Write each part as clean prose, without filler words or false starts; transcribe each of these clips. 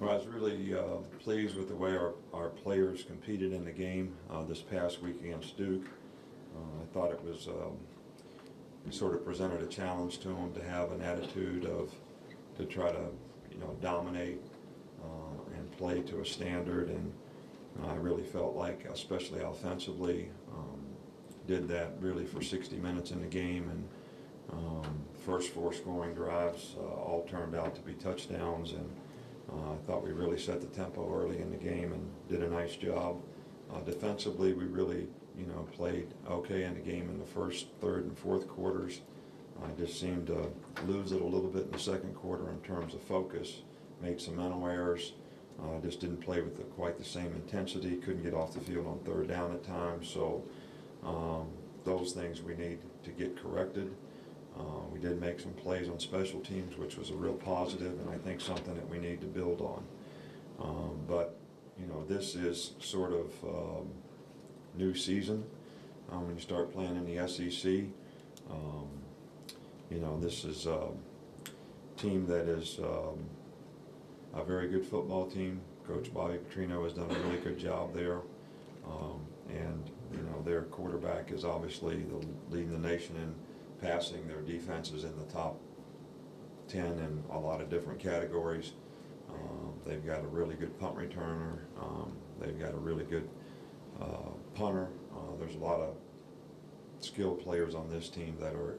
Well, I was really pleased with the way our players competed in the game this past week against Duke. I thought it was sort of presented a challenge to them to have an attitude to try to dominate and play to a standard, and I really felt like, especially offensively, did that really for 60 minutes in the game, and first 4 scoring drives all turned out to be touchdowns, and I thought we really set the tempo early in the game and did a nice job. Defensively, we really, played okay in the game in the first, third, and fourth quarters. I just seemed to lose it a little bit in the second quarter in terms of focus. Made some mental errors. Just didn't play with quite the same intensity. Couldn't get off the field on third down at times. So those things we need to get corrected. We did make some plays on special teams, which was a real positive, and I think something that we need to build on. But this is sort of new season. When you start playing in the SEC, this is a team that is a very good football team. Coach Bobby Petrino has done a really good job there, and their quarterback is obviously leading the nation in passing. Their defense is in the top 10 in a lot of different categories. They've got a really good punt returner. They've got a really good punter. There's a lot of skilled players on this team that are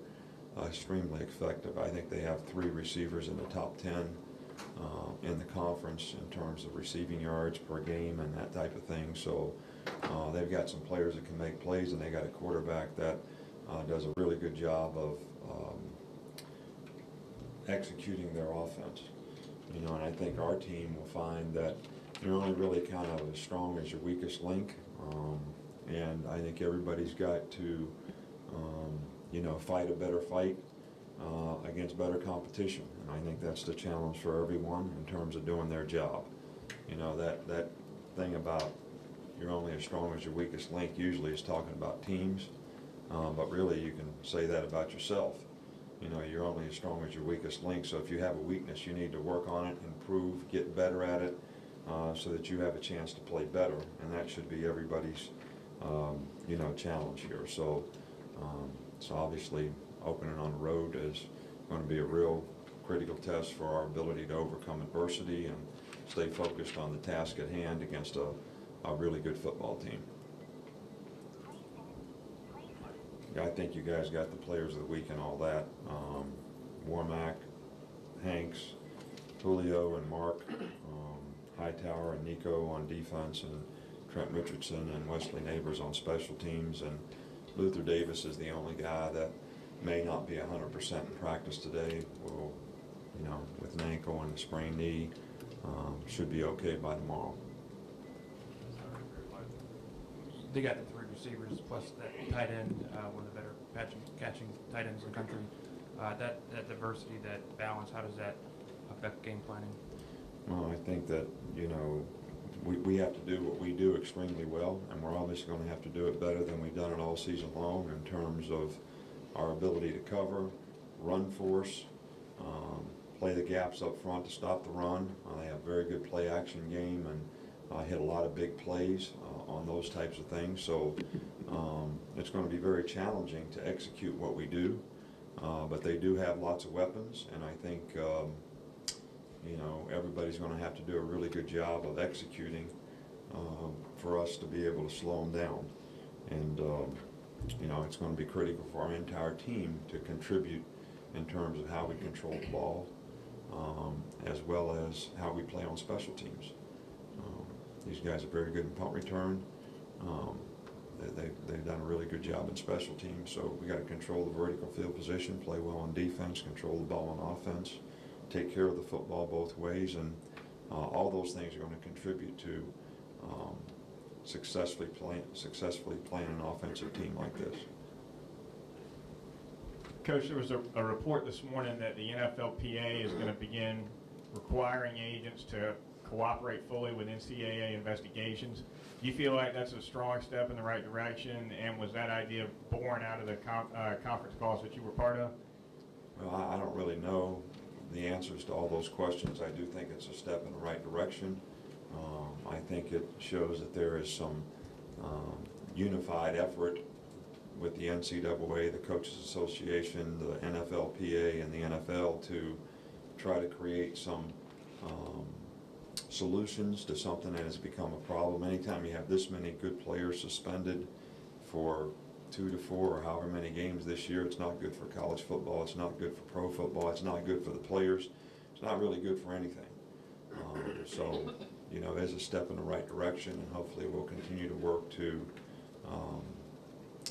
extremely effective. I think they have 3 receivers in the top 10 in the conference in terms of receiving yards per game and that type of thing. So they've got some players that can make plays, and they got a quarterback that does a really good job of executing their offense. And I think our team will find that you're only really kind of as strong as your weakest link, and I think everybody's got to fight a better fight against better competition, and I think that's the challenge for everyone in terms of doing their job. That thing about you're only as strong as your weakest link usually is talking about teams, but really you can say that about yourself. You're only as strong as your weakest link, so if you have a weakness, you need to work on it, improve, get better at it, so that you have a chance to play better, and that should be everybody's challenge here. So obviously opening on the road is going to be a real critical test for our ability to overcome adversity and stay focused on the task at hand against a really good football team. I think you guys got the players of the week and all that. Warmack, Hanks, Julio and Mark, Hightower and Nico on defense, and Trent Richardson and Wesley Neighbors on special teams, and Luther Davis is the only guy that may not be 100% in practice today. Well, with an ankle and a sprained knee, should be okay by tomorrow. They got the 3 receivers plus that tight end, one of the better catching tight ends in the country. That diversity, that balance, how does that affect game planning? Well, I think that we have to do what we do extremely well, and we're obviously going to have to do it better than we've done it all season long in terms of our ability to cover, run force, play the gaps up front to stop the run. They have a very good play action game, and hit a lot of big plays on those types of things. So it's going to be very challenging to execute what we do, but they do have lots of weapons, and I think everybody's going to have to do a really good job of executing for us to be able to slow them down. And it's going to be critical for our entire team to contribute in terms of how we control the ball, as well as how we play on special teams. These guys are very good in punt return. They've done a really good job in special teams, so we got to control the vertical field position, play well on defense, control the ball on offense, take care of the football both ways, and all those things are going to contribute to successfully playing an offensive team like this. Coach, there was a report this morning that the NFLPA is going to begin requiring agents to cooperate fully with NCAA investigations. Do you feel like that's a strong step in the right direction, and was that idea born out of the conference calls that you were part of? Well, I don't really know the answers to all those questions. I do think it's a step in the right direction. I think it shows that there is some unified effort with the NCAA, the Coaches Association, the NFLPA, and the NFL to try to create some solutions to something that has become a problem. Anytime you have this many good players suspended for 2 to 4 or however many games this year, it's not good for college football, it's not good for pro football, it's not good for the players, it's not really good for anything. So, you know, it's a step in the right direction, and hopefully we'll continue to work to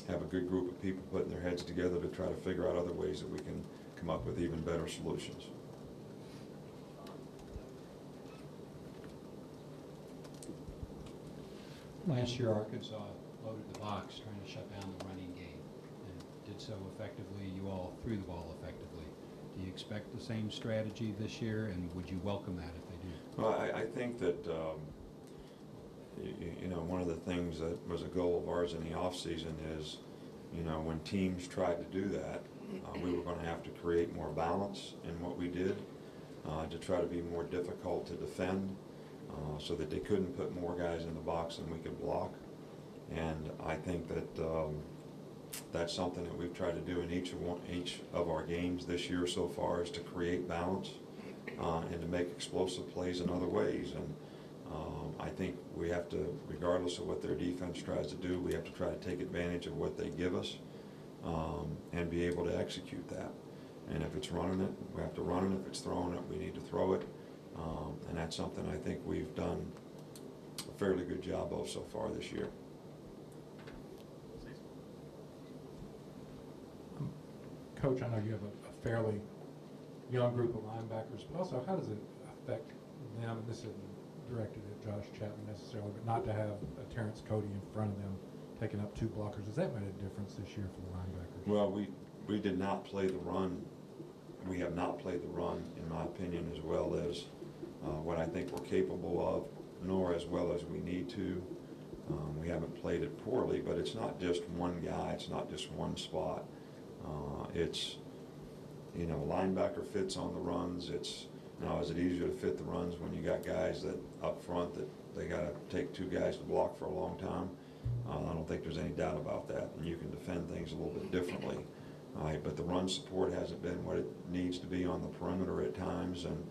have a good group of people putting their heads together to try to figure out other ways that we can come up with even better solutions. Last year, Arkansas loaded the box trying to shut down the running game and did so effectively. You all threw the ball effectively. Do you expect the same strategy this year, and would you welcome that if they do? Well, I think that, you know, one of the things that was a goal of ours in the offseason is, you know, when teams tried to do that, we were going to have to create more balance in what we did to try to be more difficult to defend so that they couldn't put more guys in the box than we could block. And I think that that's something that we've tried to do in each of our games this year so far, is to create balance and to make explosive plays in other ways. And I think we have to, regardless of what their defense tries to do, we have to try to take advantage of what they give us and be able to execute that. And if it's running it, we have to run it. If it's throwing it, we need to throw it. And that's something I think we've done a fairly good job of so far this year. Coach, I know you have a fairly young group of linebackers, but also how does it affect them, and this isn't directed at Josh Chapman necessarily, but not to have a Terrence Cody in front of them taking up 2 blockers, has that made a difference this year for the linebackers? Well, we did not play the run. We have not played the run, in my opinion, as well as what I think we're capable of, nor as well as we need to. We haven't played it poorly, but it's not just one guy, it's not just one spot. It's, you know, linebacker fits on the runs. It's, now, is it easier to fit the runs when you got guys that up front that they got to take 2 guys to block for a long time? I don't think there's any doubt about that, and you can defend things a little bit differently. But the run support hasn't been what it needs to be on the perimeter at times, and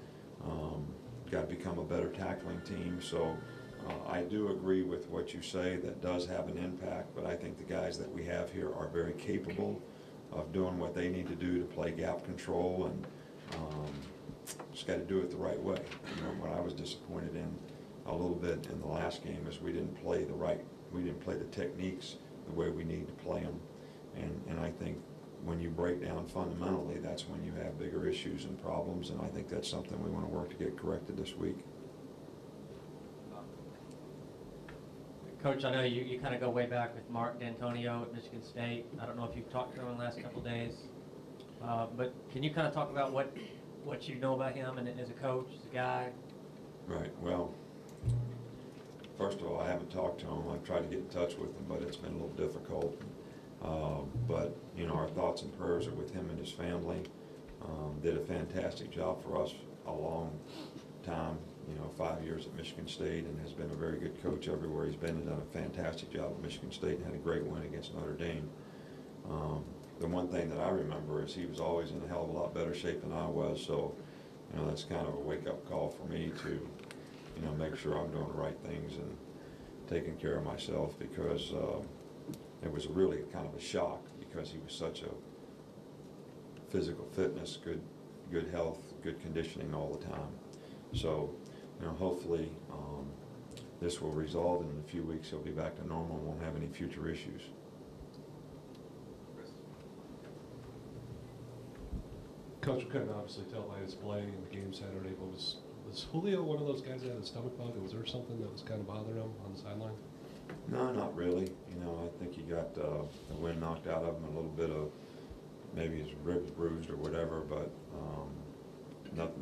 got to become a better tackling team. So I do agree with what you say, that does have an impact, but I think the guys that we have here are very capable of doing what they need to do to play gap control, and just got to do it the right way. You know, what I was disappointed in a little bit in the last game is we didn't play the techniques the way we need to play them, and I think when you break down fundamentally, that's when you have bigger issues and problems, and I think that's something we want to work to get corrected this week. Coach, I know you kind of go way back with Mark Dantonio at Michigan State. I don't know if you've talked to him in the last couple of days, but can you kind of talk about what you know about him and as a coach, as a guy? Right. Well, first of all, I haven't talked to him. I've tried to get in touch with him, but it's been a little difficult. But, you know, our thoughts and prayers are with him and his family. Did a fantastic job for us a long time, you know, 5 years at Michigan State, and has been a very good coach everywhere he's been, and done a fantastic job at Michigan State and had a great win against Notre Dame. The one thing that I remember is he was always in a hell of a lot better shape than I was, so, you know, that's kind of a wake-up call for me to, you know, make sure I'm doing the right things and taking care of myself, because it was really kind of a shock, because he was such a physical fitness, good health, good conditioning all the time. So, you know, hopefully this will resolve, and in a few weeks he'll be back to normal and won't have any future issues. Coach, we couldn't obviously tell by his play in the game Saturday, but was Julio one of those guys that had a stomach bug, or was there something that was kind of bothering him on the sideline? No, not really. You know, I think he got the wind knocked out of him, a little bit of maybe his ribs bruised or whatever, but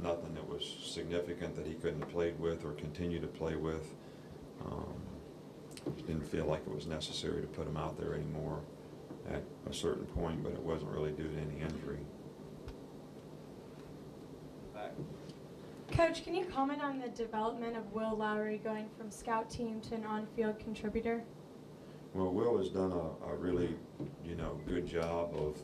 nothing that was significant that he couldn't have played with or continue to play with. Didn't feel like it was necessary to put him out there anymore at a certain point, but it wasn't really due to any injury. Back. Coach, can you comment on the development of Will Lowry going from scout team to an on-field contributor? Well, Will has done a really, good job of,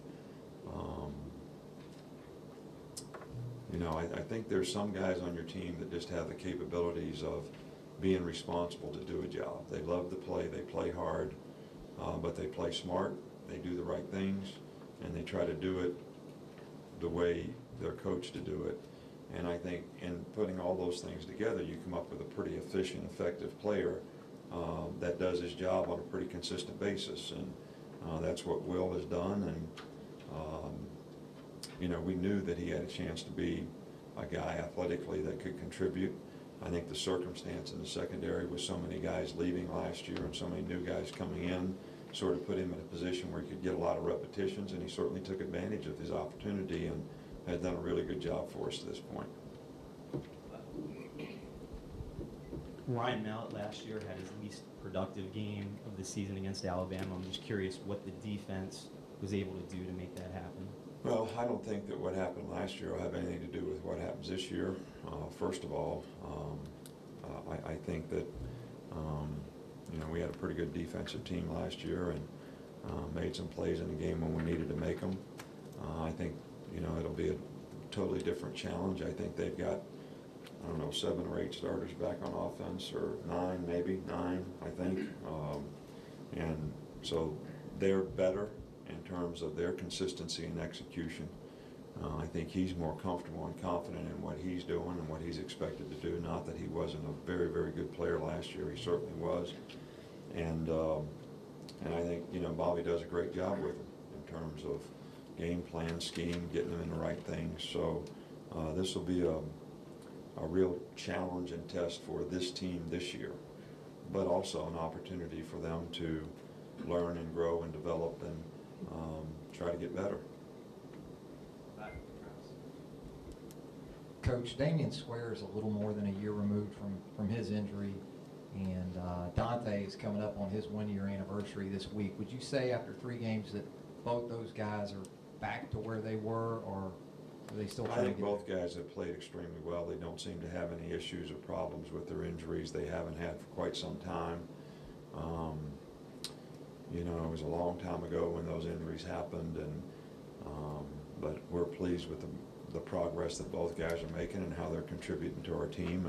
I think there's some guys on your team that just have the capabilities of being responsible to do a job. They love to play, they play hard, but they play smart, they do the right things, and they try to do it the way they're coached to do it. And I think in putting all those things together, you come up with a pretty efficient, effective player that does his job on a pretty consistent basis. And that's what Will has done. And, we knew that he had a chance to be a guy athletically that could contribute. I think the circumstance in the secondary with so many guys leaving last year and so many new guys coming in sort of put him in a position where he could get a lot of repetitions, and he certainly took advantage of his opportunity and has done a really good job for us to this point. Ryan Mallett last year had his least productive game of the season against Alabama. I'm just curious what the defense was able to do to make that happen. Well, I don't think that what happened last year will have anything to do with what happens this year. First of all, I think that we had a pretty good defensive team last year and made some plays in the game when we needed to make them. I think it'll be a totally different challenge. I think they've got 7 or 8 starters back on offense, or 9 maybe, 9 I think, and so they're better in terms of their consistency and execution. I think he's more comfortable and confident in what he's doing and what he's expected to do. Not that he wasn't a very, very good player last year, he certainly was. And I think Bobby does a great job with him in terms of game plan, scheme, getting them in the right things. So this will be a real challenge and test for this team this year, but also an opportunity for them to learn and grow and develop and try to get better. Coach, Damian Square is a little more than a year removed from his injury, and Dante is coming up on his 1-year anniversary this week. Would you say after 3 games that both those guys are back to where they were, or are they still trying to get? I think both guys have played extremely well. They don't seem to have any issues or problems with their injuries. They haven't had for quite some time. It was a long time ago when those injuries happened, and but we're pleased with the progress that both guys are making and how they're contributing to our team,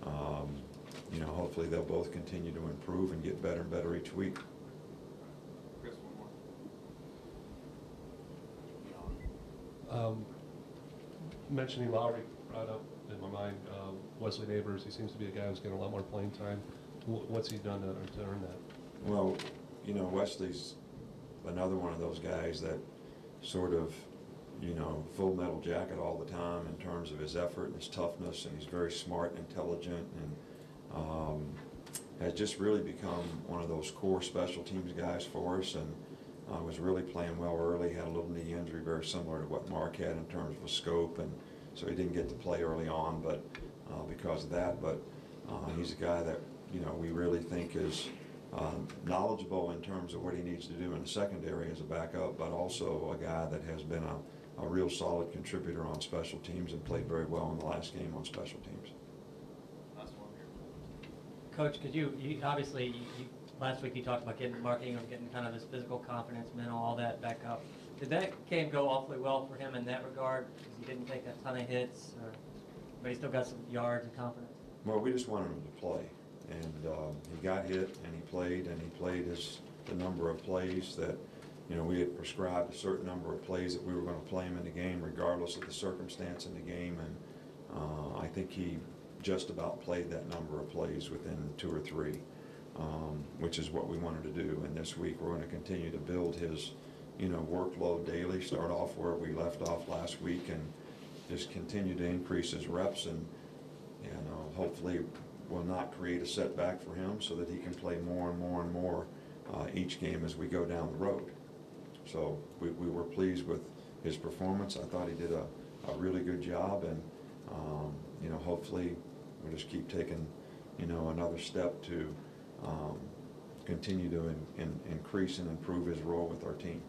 and hopefully they'll both continue to improve and get better and better each week. Chris, one more. Mentioning Lowry brought up in my mind Wesley Neighbors. He seems to be a guy who's getting a lot more playing time. What's he done to earn that? Well, Wesley's another one of those guys that sort of, full metal jacket all the time in terms of his effort and his toughness, and he's very smart and intelligent, and has just really become one of those core special teams guys for us, and was really playing well early. Had a little knee injury very similar to what Mark had in terms of a scope, and so he didn't get to play early on, but because of that. But he's a guy that we really think is knowledgeable in terms of what he needs to do in the secondary as a backup, but also a guy that has been a real solid contributor on special teams and played very well in the last game on special teams. Last one here. Coach, could you obviously, last week you talked about Mark Ingram getting kind of his physical confidence, mental, all that back up. Did that game go awfully well for him in that regard? Because he didn't take a ton of hits, but he still got some yards and confidence? Well, we just wanted him to play, and he got hit, and he played the number of plays that we had prescribed, a certain number of plays that we were going to play him in the game regardless of the circumstance in the game, and I think he just about played that number of plays within 2 or 3, which is what we wanted to do. And this week we're going to continue to build his workload daily, start off where we left off last week, and just continue to increase his reps, and hopefully will not create a setback for him so that he can play more and more and more each game as we go down the road. So we were pleased with his performance. I thought he did a really good job, and hopefully we'll just keep taking another step to continue to increase and improve his role with our team.